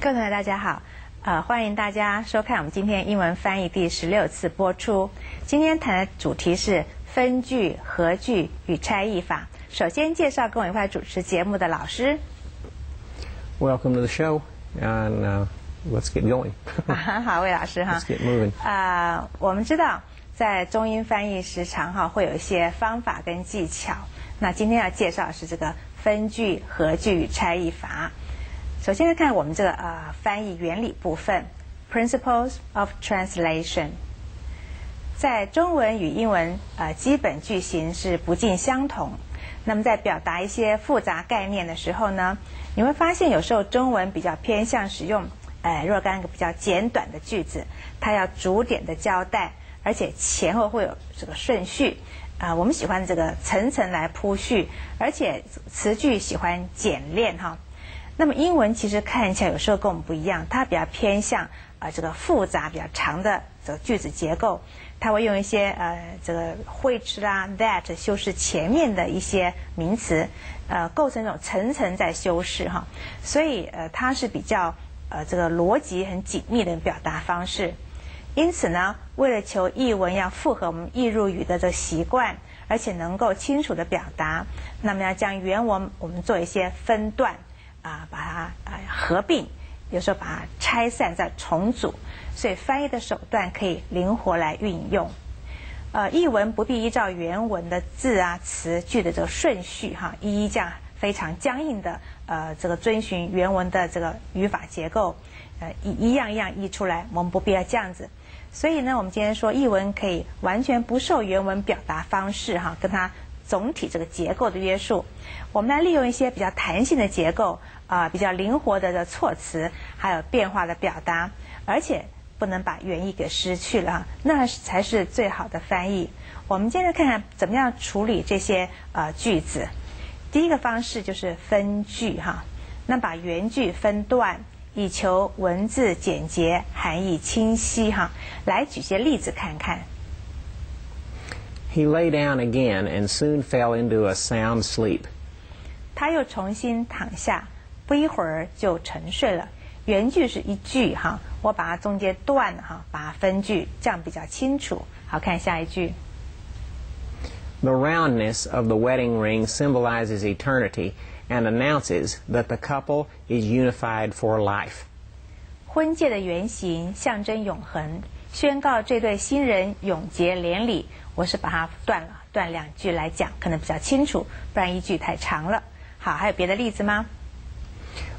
各位同学大家好，欢迎大家收看我们今天英文翻译第16次播出。今天谈的主题是分句、合句与拆译法。首先介绍跟我一块主持节目的老师。Welcome to the show, and let's get going. 好，魏老师哈。Let's get moving. 我们知道在中英翻译时常会有一些方法跟技巧。那今天要介绍的是这个分句、合句与拆译法。首先来看我们这个翻译原理部分 ，Principles of Translation。在中文与英文基本句型是不尽相同。那么在表达一些复杂概念的时候呢，你会发现有时候中文比较偏向使用若干个比较简短的句子，它要逐点的交代，而且前后会有这个顺序。我们喜欢这个层层来铺叙，而且词句喜欢简练哈。那么英文其实看起来有时候跟我们不一样，它比较偏向这个复杂比较长的这个句子结构，它会用一些这个which啦 that 修饰前面的一些名词，构成一种层层在修饰哈，所以它是比较这个逻辑很紧密的表达方式。因此呢，为了求译文要符合我们译入语的这个习惯，而且能够清楚的表达，那么要将原文我们做一些分段。把它合并，有时候把它拆散再重组，所以翻译的手段可以灵活来运用。译文不必依照原文的字词句的这个顺序一一这样非常僵硬的这个遵循原文的这个语法结构，一样一样译出来，我们不必要这样子。所以呢，我们今天说译文可以完全不受原文表达方式跟它总体这个结构的约束，我们来利用一些比较弹性的结构比较灵活的措辞，还有变化的表达，而且不能把原意给失去了，那才是最好的翻译。我们今天来看看怎么样处理这些句子。第一个方式就是分句那把原句分段，以求文字简洁，含义清晰来举些例子看看。He lay down again and soon fell into a sound sleep. 他又重新躺下，不一会儿就沉睡了。原句是一句我把它中间断了把它分句，这样比较清楚。好，看下一句。The roundness of the wedding ring symbolizes eternity and announces that the couple is unified for life. 婚戒的圆形象征永恒，宣告这对新人永结连理。我是把它断两句来讲，可能比较清楚，不然一句太长了。好，还有别的例子吗？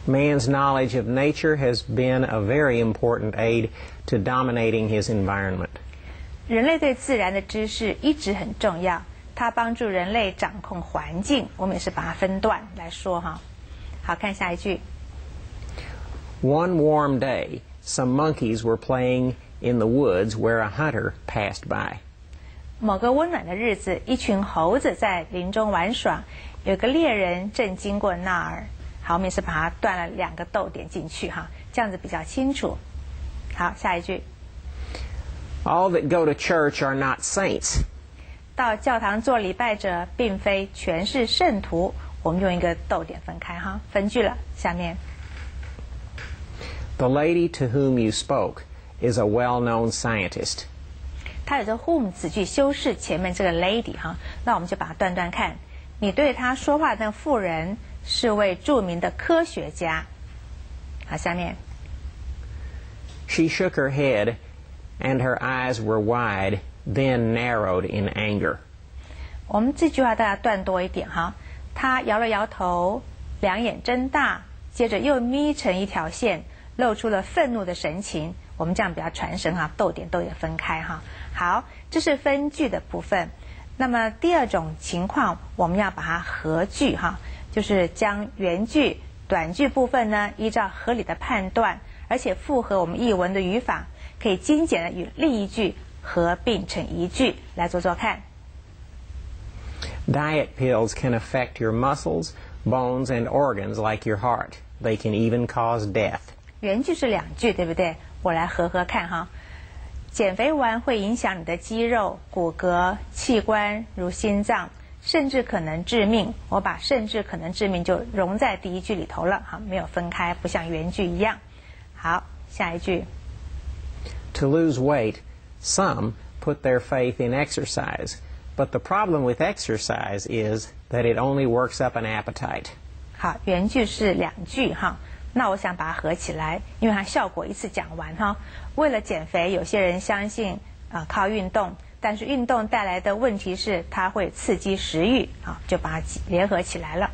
Man's knowledge of nature has been a very important aid to dominating his environment. 人类对自然的知识一直很重要，它帮助人类掌控环境。我们也是把它分段来说好，看下一句。One warm day, some monkeys were playing in the woods where a hunter passed by. 某个温暖的日子，一群猴子在林中玩耍，有个猎人正经过那儿。好，我们也是把它断了两个逗点进去这样子比较清楚。好，下一句。All that go to church are not saints. 到教堂做礼拜者并非全是圣徒。我们用一个逗点分开分句了。下面。The lady to whom you spoke is a well-known scientist. 它有这 whom 子句修饰前面这个 lady 那我们就把它断断看。你对他说话的那个妇人是位著名的科学家。好，下面。She shook her head, and her eyes were wide, then narrowed in anger. 我们这句话大家断多一点她摇了摇头，两眼睁大，接着又眯成一条线，露出了愤怒的神情。我们这样比较传神逗点分开好，这是分句的部分。那么第二种情况，我们要把它合句就是将原句短句部分呢，依照合理的判断，而且符合我们译文的语法，可以精简的与另一句合并成一句，来做做看。Diet pills can affect your muscles, bones, and organs like your heart. They can even cause death. 原句是两句，对不对？我来合看减肥丸会影响你的肌肉、骨骼、器官，如心脏，甚至可能致命。我把甚至可能致命就融在第一句里头了没有分开，不像原句一样。好，下一句。To lose weight, some put their faith in exercise, but the problem with exercise is that it only works up an appetite. 好，原句是2句哈，那我想把它合起来，因为它效果一次讲完哈。为了减肥，有些人相信靠运动，但是运动带来的问题是它会刺激食欲，好，就把它联合起来了。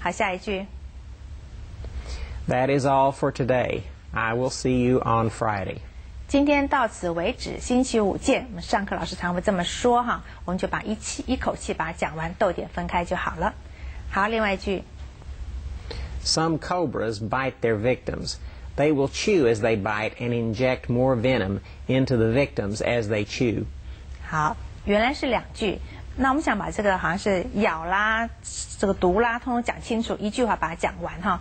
好，下一句。That is all for today. I will see you on Friday. 今天到此为止，星期五见。我们上课老师常会这么说哈，我们就把一口气把它讲完，逗点分开就好了。好，另外一句。Some cobras bite their victims. They will chew as they bite and inject more venom into the victims as they chew. 好，原来是2句。那我们想把这个好像是咬啦、这个毒啦，通通讲清楚，一句话把它讲完哈。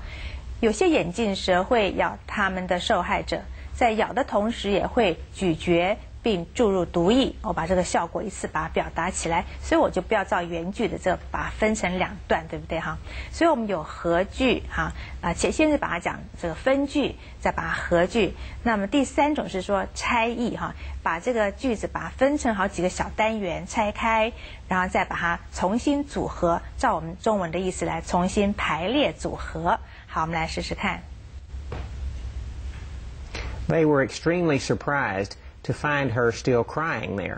有些眼镜蛇会咬它们的受害者，在咬的同时也会咀嚼并注入毒液。我把这个效果一次把它表达起来，所以我就不要照原句的这个把它分成2段，对不对哈？所以我们有合句哈先是把它讲这个分句，再把它合句。那么第3种是说拆译哈，把这个句子把它分成好几个小单元拆开，然后再把它重新组合，照我们中文的意思来重新排列组合。好，我们来试试看。They were extremely surprised to find her still crying there.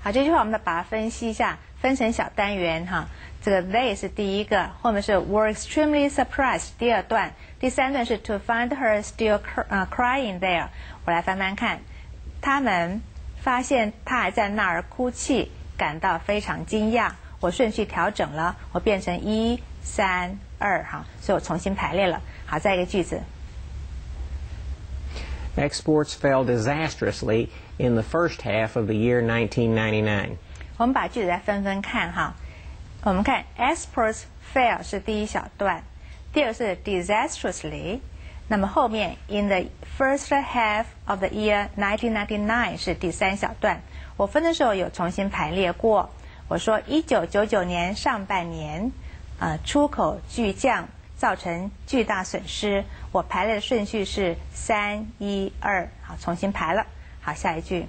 好，这句话我们把它分析一下，分成小单元哈。这个 they 是第一个，后面是 were extremely surprised 第2段，第3段是 to find her still crying there。我来翻翻看，他们发现她还在那儿哭泣，感到非常惊讶。我顺序调整了，我变成1、3、2哈，所以我重新排列了。好，再一个句子。Exports fell disastrously in the first half of the year 1999. 我们把句子再分分看哈。我们看 exports fell 是第1小段，第2个是 disastrously， 那么后面 in the first half of the year 1999 是第3小段。我分的时候有重新排列过，我说1999年上半年出口巨降，造成巨大损失。我排列的顺序是3、1、2，好，重新排了。好，下一句。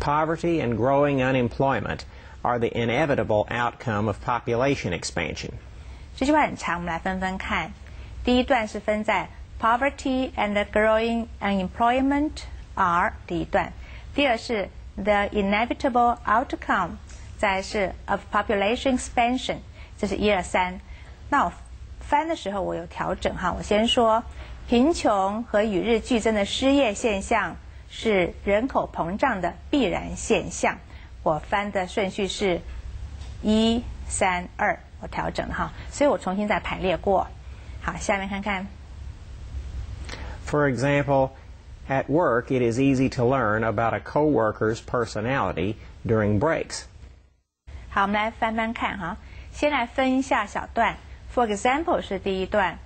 Poverty and growing unemployment are the inevitable outcome of population expansion. 这句话很长，我们来分分看。第1段是分在 poverty and growing unemployment are 第1段，第2是 the inevitable outcome， 再来是 of population expansion， 这是1、2、3。那我翻的时候我有调整哈，我先说贫穷和与日俱增的失业现象是人口膨胀的必然现象。我翻的顺序是1、3、2，我调整了哈，所以我重新再排列过。好，下面看看。For example, at work it is easy to learn about a coworker's personality during breaks. 好，我们来翻翻看哈，先来分一下小段。For example 是第1段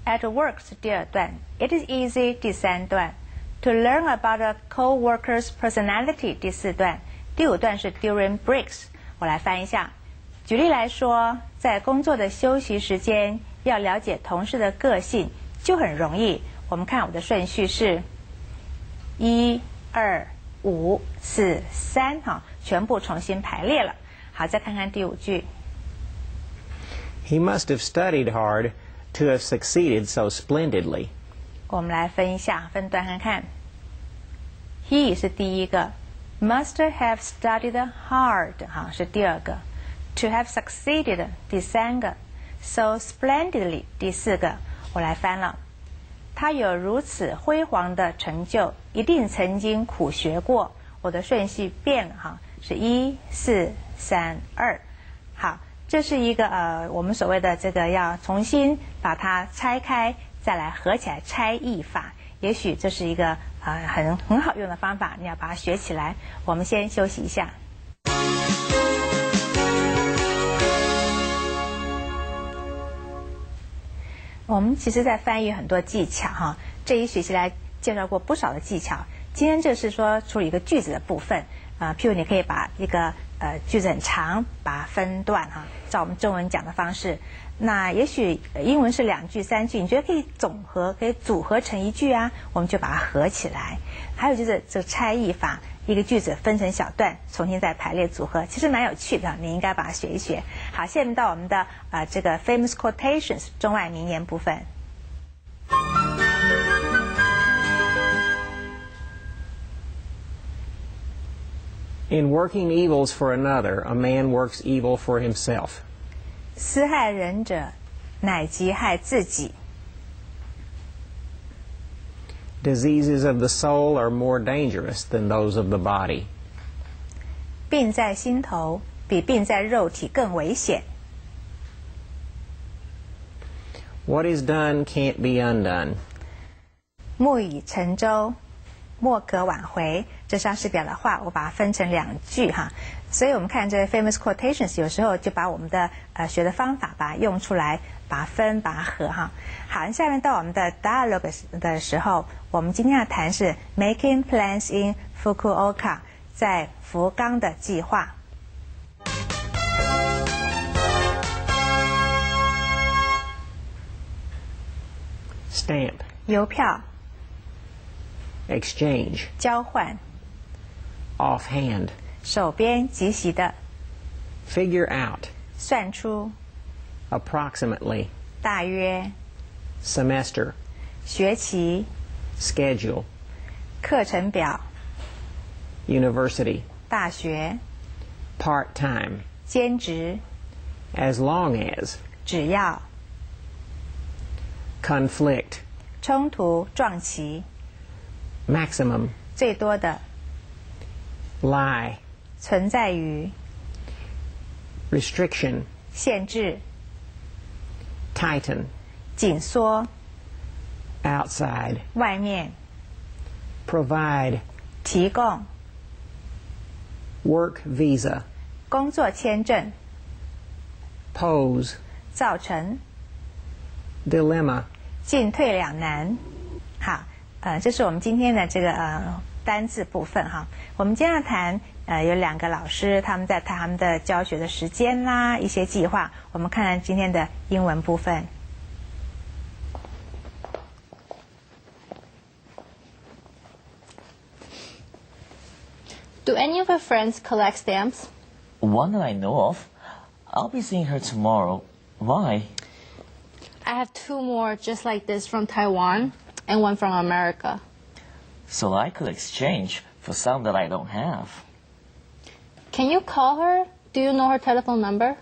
，at work 是第2段 ，it is easy 第3段 ，to learn about a co-worker's personality 第4段，第5段是 during breaks。我来翻一下，举例来说，在工作的休息时间要了解同事的个性就很容易。我们看我的顺序是1、2、5、4、3哈，全部重新排列了。好，再看看第5句。He must have studied hard to have succeeded so splendidly. 我们来分一下，分段看看。He 是第1个 ，must have studied hard 哈是第2个 ，to have succeeded 第3个 ，so splendidly 第4个。我来翻了，他有如此辉煌的成就，一定曾经苦学过。我的顺序变了哈，是1、4、3、2。好。这是一个我们所谓的这个要重新把它拆开，再来合起来拆译法。也许这是一个很好用的方法，你要把它学起来。我们先休息一下。我们其实在翻译很多技巧哈，这一学期来介绍过不少的技巧。今天就是说处理一个句子的部分譬如你可以把一个句子很长，把它分段哈，照我们中文讲的方式，那也许英文是2句3句，你觉得可以总合，可以组合成一句啊，我们就把它合起来。还有就是这个拆译法，一个句子分成小段，重新再排列组合，其实蛮有趣的，你应该把它学一学。好，下面到我们的这个 famous quotations 中外名言部分。In working evils for another, a man works evil for himself. 施害人者，乃及害自己。Diseases of the soul are more dangerous than those of the body. 病在心头，比病在肉体更危险。What is done can't be undone. 木已成舟，莫可挽回。这莎士比亚的话，我把它分成2句哈。所以我们看这个 famous quotations， 有时候就把我们的学的方法把它用出来，把它分，把它合哈。好，下面到我们的 dialogue 的时候，我们今天要谈是 making plans in Fukuoka， 在福冈的计划。Stamp. 邮票。Exchange. 交换。Offhand. 手边即席的。Figure out. 算出。Approximately. 大约。Semester. 学期。Schedule. 课程表。University. 大学。Part-time. 兼职。As long as. 只要。Conflict. 冲突撞期。Maximum. 最多的。Lie. 存在于。Restriction. 限制。Tighten. 紧缩。Outside. 外面。Provide. 提供。Work visa. 工作签证。Pose. 造成。Dilemma. 进退两难。好，这是我们今天的这个单字部分哈。我们今天要谈有2个老师，他们在谈他们的教学的时间啦，一些计划。我们看看今天的英文部分。Do any of your friends collect stamps? One that I know of. I'll be seeing her tomorrow. Why? I have 2 more just like this from Taiwan and 1 from America. So I could exchange for some that I don't have. Can you call her? Do you know her telephone number?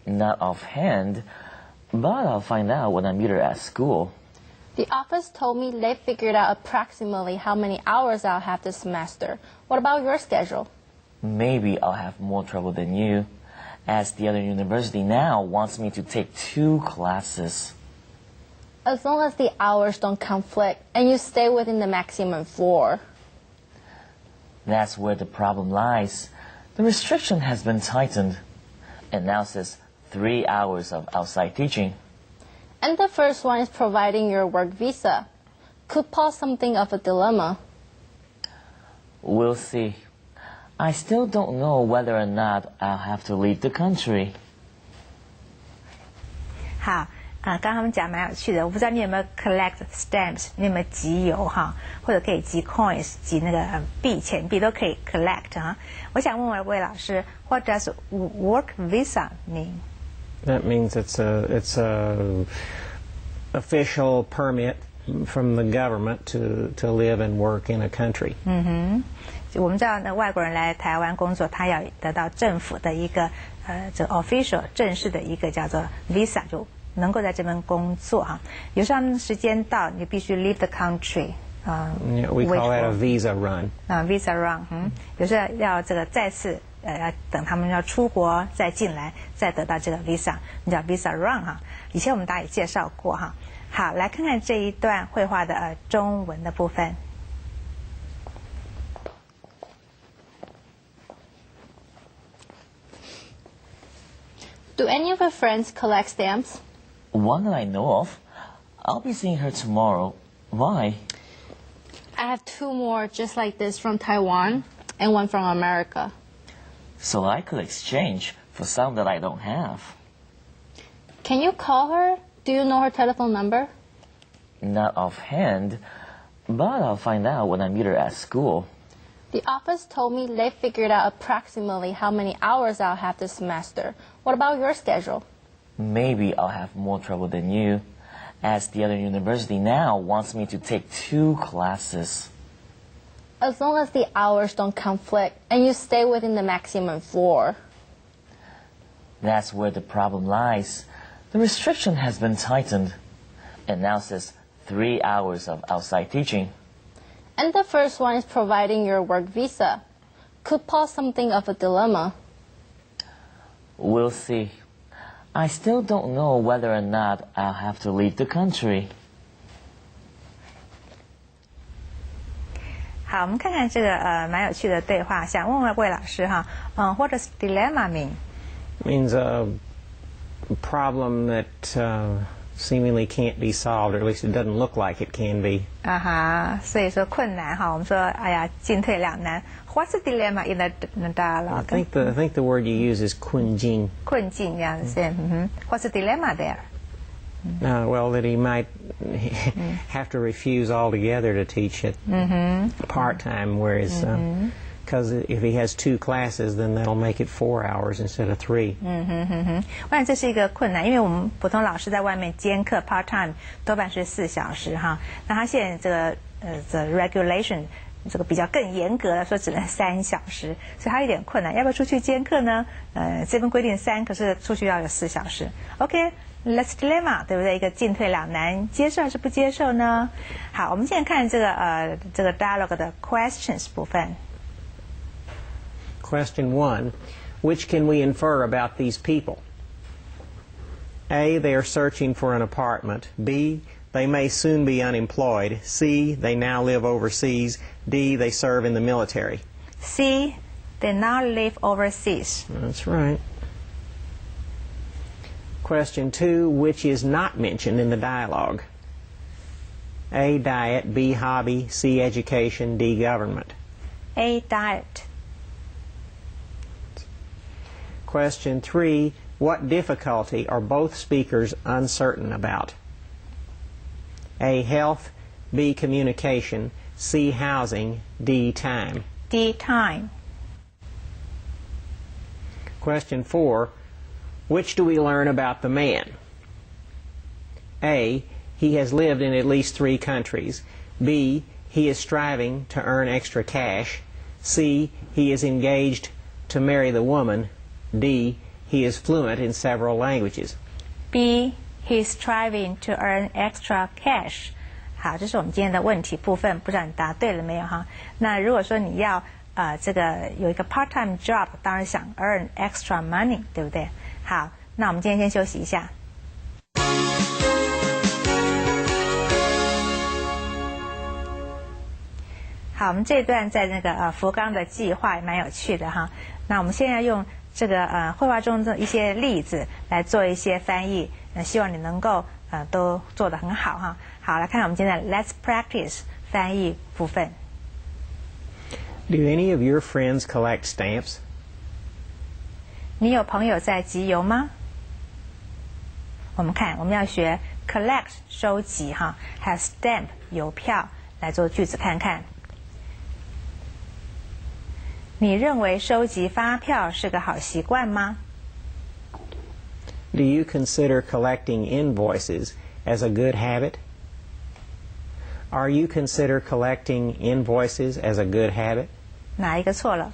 Not offhand, but I'll find out when I meet her at school. The office told me they figured out approximately how many hours I'll have this semester. What about your schedule? Maybe I'll have more trouble than you, as the other university now wants me to take 2 classes. As long as the hours don't conflict and you stay within the maximum 4. That's where the problem lies. The restriction has been tightened, and now says 3 hours of outside teaching. And the first one is providing your work visa. Could pose something of a dilemma. We'll see. I still don't know whether or not I'll have to leave the country. 好，刚刚他们讲蛮有趣的，我不知道你有没有 collect stamps， 你有没有集邮哈，或者可以集 coins， 集那个币钱币都可以 collect 哈。我想问问魏老师 ，What does work visa mean? That means it's a official permit from the government to live and work in a country. 我们知道呢，外国人来台湾工作，他要得到政府的一个这 official 正式的一个叫做 visa， 就能够在这边工作哈。有时候时间到，你必须 leave the country。Yeah, we call that a visa run. Visa run，有时候要这个再次要等他们要出国再进来，再得到这个 visa， 叫 visa run 哈。以前我们大家也介绍过哈。好，来看看这一段绘画的中文的部分。Do any of your friends collect stamps? One that I know of. I'll be seeing her tomorrow. Why? I have 2 more just like this from Taiwan and 1 from America. So I could exchange for some that I don't have. Can you call her? Do you know her telephone number? Not offhand, but I'll find out when I meet her at school. The office told me they figured out approximately how many hours I'll have this semester. What about your schedule? Maybe I'll have more trouble than you, as the other university now wants me to take 2 classes. As long as the hours don't conflict and you stay within the maximum 4. That's where the problem lies. The restriction has been tightened. It now says 3 hours of outside teaching. And the first one is providing your work visa. Could pose something of a dilemma. We'll see. I still don't know whether or not I'll have to leave the country. 好，我们看看这个蛮有趣的对话，想问问魏老师哈，what does dilemma mean? Means a problem that seemingly can't be solved, or at least it doesn't look like it can be. 啊哈，所以说困难哈，我们说哎呀进退两难。What's the dilemma in the dialogue? I think the word you use is 困境. 困境这样子。What's the dilemma there? Well, that he might have to refuse altogether to teach it part-time, whereas because if he has 2 classes, then that'll make it 4 hours instead of 3. 我想这是一个困难，因为我们普通老师在外面兼课 part time 多半是4小时哈，那他现在这个the regulation 这个比较更严格的说只能3小时，所以他有点困难，要不要出去兼课呢？这边规定3，可是出去要有4小时。OK。Let's dilemma， 对不对？一个进退两难，接受还是不接受呢？好，我们现在看这个 dialogue 的 questions 部分。Question 1. Which can we infer about these people? A. They are searching for an apartment. B. They may soon be unemployed. C. They now live overseas. D. They serve in the military. C. They now live overseas. That's right. Question 2, which is not mentioned in the dialogue? A. Diet. B. Hobby. C. Education. D. Government. A. Diet. Question 3, what difficulty are both speakers uncertain about? A. Health. B. Communication. C. Housing. D. Time. D. Time. Question 4, which do we learn about the man? A. He has lived in at least 3 countries. B. He is striving to earn extra cash. C. He is engaged to marry the woman. D. He is fluent in several languages. B. He is striving to earn extra cash. 好，这是我们今天的问题部分，不知道你答对了没有哈？那如果说你要这个有一个 part-time job， 当然想 earn extra money， 对不对？好，那我们今天先休息一下。好，我们这一段在那个福冈的计划也蛮有趣的哈。那我们现在用这个绘画中的一些例子来做一些翻译，希望你能够都做得很好哈。好，来看看我们今天的 Let's Practice 翻译部分。Do any of your friends collect stamps? 你有朋友在集邮吗？我们看，我们要学 collect 收集哈，还有 stamp 邮票来做句子看看。你认为收集发票是个好习惯吗？ Do you consider collecting invoices as a good habit? Are you consider collecting invoices as a good habit? 哪一个错了？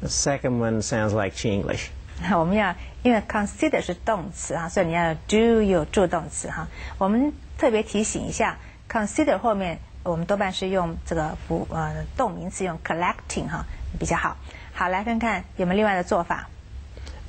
The second one sounds like Chinglish. 我们要因为 consider 是动词啊，所以你要 do 有助动词哈。我们特别提醒一下 ，consider 后面我们多半是用这个动名词，用 collecting 哈比较好。好，来看看有没有另外的做法。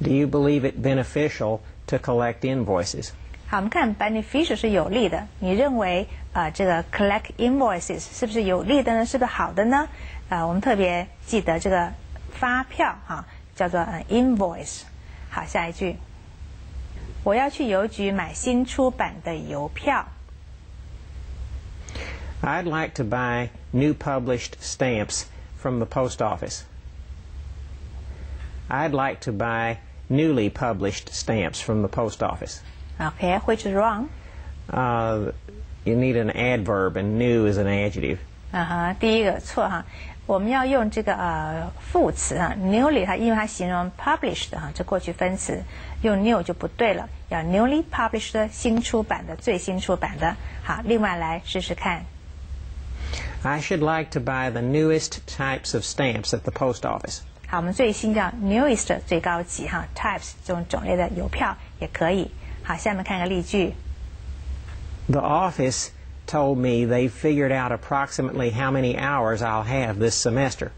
Do you believe it beneficial to collect invoices? 好，我们看 beneficial 是有利的。你认为这个 collect invoices 是不是有利的呢？是不是好的呢？我们特别记得这个发票哈，叫做invoice。好，下一句，我要去邮局买新出版的邮票。I'd like to buy new published stamps from the post office. I'd like to buy newly published stamps from the post office. Okay, which is wrong? You need an adverb, and new is an adjective. 第一个错哈，我们要用这个副词哈 ，newly 它因为它形容 published 哈，这过去分词，用 new 就不对了，要 newly published 新出版的最新出版的。好，另外来试试看。I should like to buy the newest types of stamps at the post office. 好，我们最新叫 newest 最高级哈 ，types 这种种类的邮票也可以。好，下面看个例句。The office told me they figured out approximately how many hours I'll have this semester.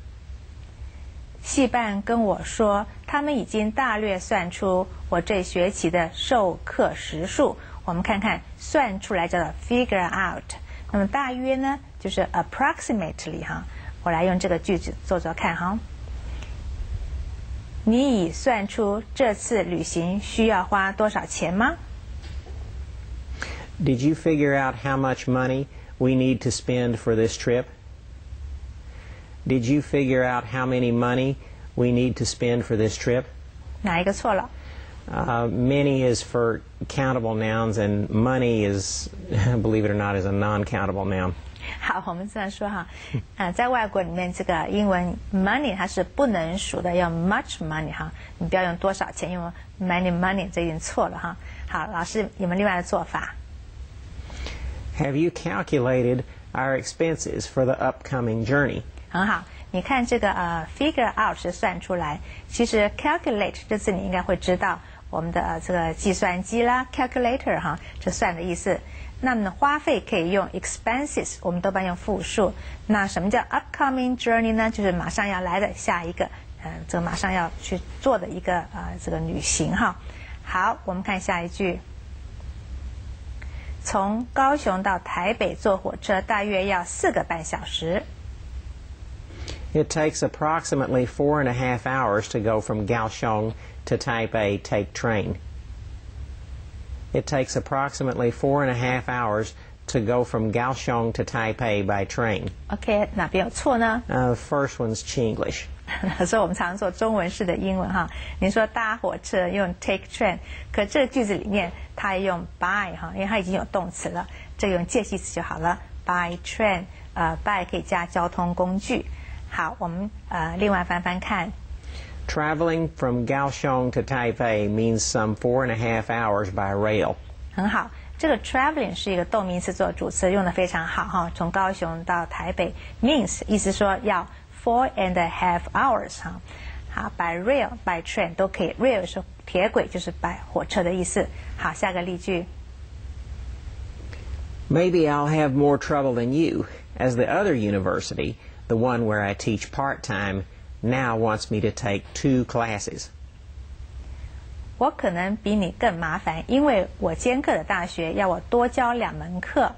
系办跟我说，他们已经大略算出我这学期的授课时数。我们看看算出来叫做 figure out， 那么大约呢就是 approximately 哈。我来用这个句子做做看哈。你已算出这次旅行需要花多少钱吗？ Did you figure out how much money we need to spend for this trip? Did you figure out how many money we need to spend for this trip? 哪一个错了？ Many is for countable nouns, and money is, believe it or not, is a non-countable noun. 好，我们这样说哈，在外国里面，这个英文 money 它是不能数的，要 much money 哈，你不要用多少钱，用 many money 这已经错了哈。好，老师有没有另外的做法？ Have you calculated our expenses for the upcoming journey? 很好，你看这个figure out 是算出来，其实 calculate 这字你应该会知道，我们的这个计算机啦 calculator 哈，这算的意思。那么花费可以用 expenses， 我们多半用复数。那什么叫 upcoming journey 呢？就是马上要来的下一个，这个马上要去做的一个这个旅行哈。好，我们看下一句。从高雄到台北坐火车大约要4个半小时。 It takes approximately 4.5 hours to go from Kaohsiung to Taipei, take train. It takes approximately 4.5 hours to go from Kaohsiung to Taipei by train. OK， 哪边有错呢？ The first one's Chinglish. 所以我们常做中文式的英文哈。您说搭火车用 take train， 可这个句子里面它用 by 哈，因为它已经有动词了，这个用介系词就好了。by train， by 可以加交通工具。好，我们另外翻翻看。Traveling from Kaohsiung to Taipei means some 4.5 hours by rail. 很好，这个 traveling 是一个动名词做主词，用的非常好哈。从高雄到台北 means 意思说要 4.5 hours 哈。好 ，by rail by train 都可以 ，rail 是铁轨，就是by 火车的意思。好，下个例句。Maybe I'll have more trouble than you, as the other university, the one where I teach part-time, now wants me to take 2 classes. 我可能比你更麻烦，因为我兼课的大学要我多教2门课。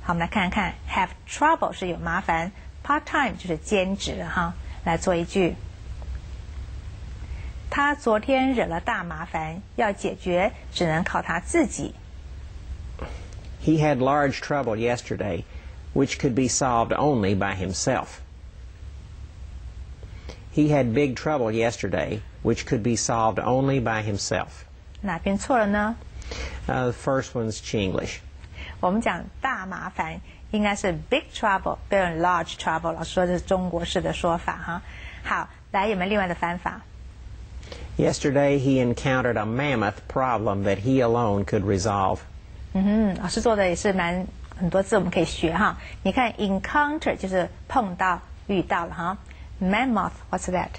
好，我们来看看 have trouble 是有麻烦 ，part time 就是兼职哈。来做一句，他昨天惹了大麻烦，要解决只能靠他自己。He had large trouble yesterday, which could be solved only by himself. He had big trouble yesterday, which could be solved only by himself. 哪边错了呢？ The first one's Chinglish. 我们讲大麻烦应该是 big trouble， 不用 large trouble。老师说这是中国式的说法哈。好，来有没有另外的翻法？ Yesterday he encountered a mammoth problem that he alone could resolve. 老师做的也是很多字我们可以学哈。你看 encounter 就是碰到遇到了哈。Mammoth, what's that?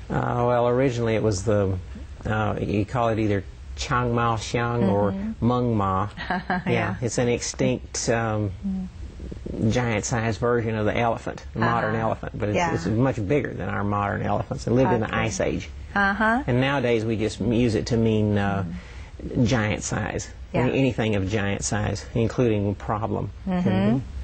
Well, originally it was you call it either Changmao Xiang or Mengma. Yeah, it's an extinct giant-sized version of the elephant, the modern elephant, but it's much bigger than our modern elephants. It lived in the Ice Age. And nowadays we just use it to mean giant size, anything of giant size, including problem.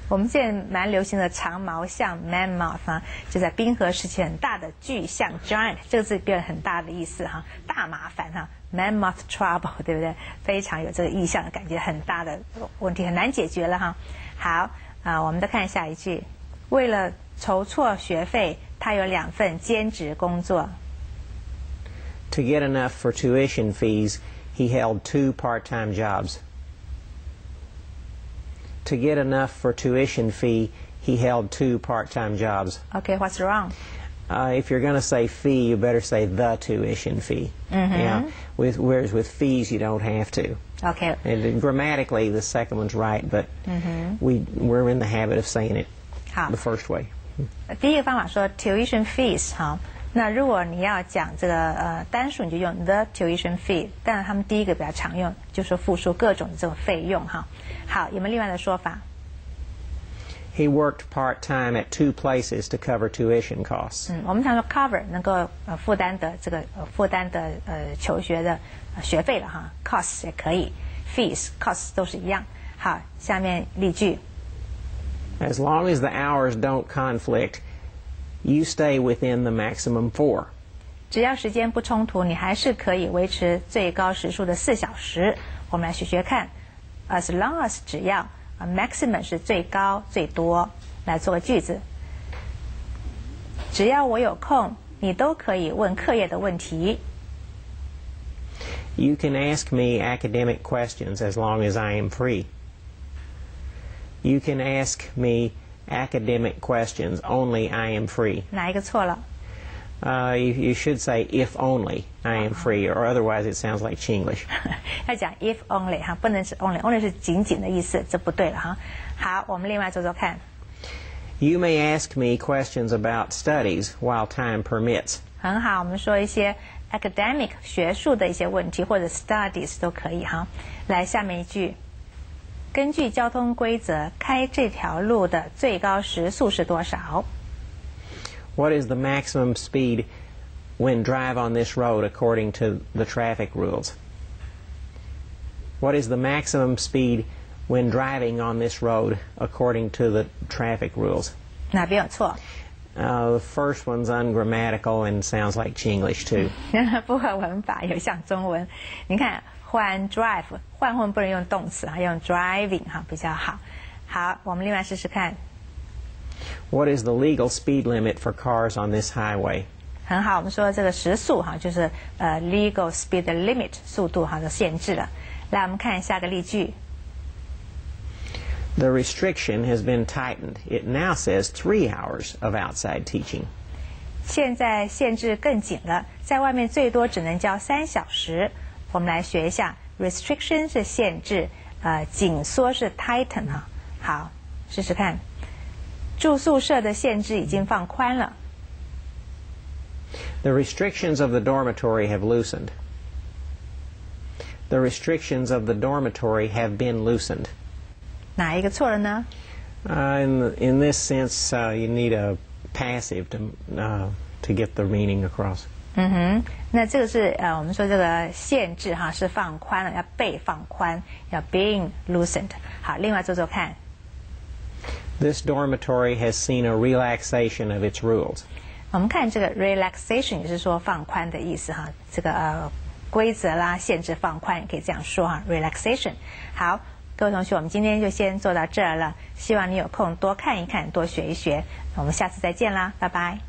我们现在蛮流行的长毛象 mammoth 哈，就在冰河时期很大的巨象 giant， 这个字变很大的意思哈，大麻烦哈 mammoth trouble 对不对？非常有这个意象的感觉，很大的问题很难解决了哈。好我们再看下一句，为了筹措学费，他有2份兼职工作。To get enough for tuition fees, he held 2 part-time jobs. To get enough for tuition fee, he held 2 part-time jobs. Okay, what's wrong? If you're going to say fee, you better say the tuition fee. Yeah. Whereas with fees, you don't have to. Okay. And grammatically, the second one's right, but we're in the habit of saying it 好 the first way. 第一个方法说 tuition fees 好，那如果你要讲这个单数，你就用 the tuition fee。但是他们第一个比较常用，就是复数各种的这种费用哈。好，有没有另外的说法？ He worked part-time at 2 places to cover tuition costs. 我们常说 cover 能够负担的这个负担的求学的学费了哈 ，costs 也可以 ，fees costs 都是一样。好，下面例句。 As long as the hours don't conflict, you stay within the maximum 4. 只要时间不冲突，你还是可以维持最高时数的4小时。我们来学学看 ，as long as 只要。 maximum 是最高最多，来做个句子。只要我有空，你都可以问课业的问题。You can ask me academic questions as long as I am free. You can ask me academic questions only I am free. 哪一个错了？ You should say if only I am free, or otherwise it sounds like Chinglish. 要讲 if only 哈，不能是 only 是仅仅的意思，这不对了哈。好，我们另外做做看。 You may ask me questions about studies while time permits. 很好，我们说一些 academic 学术的一些问题或者 studies 都可以哈。来，下面一句，根据交通规则，开这条路的最高时速是多少？ What is the maximum speed when drive on this road according to the traffic rules? What is the maximum speed when driving on this road according to the traffic rules? 哪边有错？ The first one's ungrammatical and sounds like Chinglish too. 不合文法，有像中文。你看，换 drive 换不能用动词哈，用 driving 哈比较好。好，我们另外试试看。 What is the legal speed limit for cars on this highway? 很好，我们说这个时速哈，就是legal speed limit 速度哈的限制了。来，我们看下个例句。 The restriction has been tightened. It now says 3 hours of outside teaching. 现在限制更紧了，在外面最多只能教3小时。我们来学一下 restriction 是限制，紧缩是 tighten 哈。好，试试看。 住宿舍的限制已经放宽了。 The restrictions of the dormitory have loosened. The restrictions of the dormitory have been loosened. 哪一个错了呢？ In this sense, you need a passive to get the meaning across. 那这个是我们说这个限制哈是放宽了，要被放宽，要 being loosened。好，另外做做看。 This dormitory has seen a relaxation of its rules. 我们看这个 relaxation 也是说放宽的意思哈，这个规则啦限制放宽也可以这样说哈 relaxation。好，各位同学，我们今天就先做到这儿了，希望你有空多看一看，多学一学，我们下次再见啦，拜拜。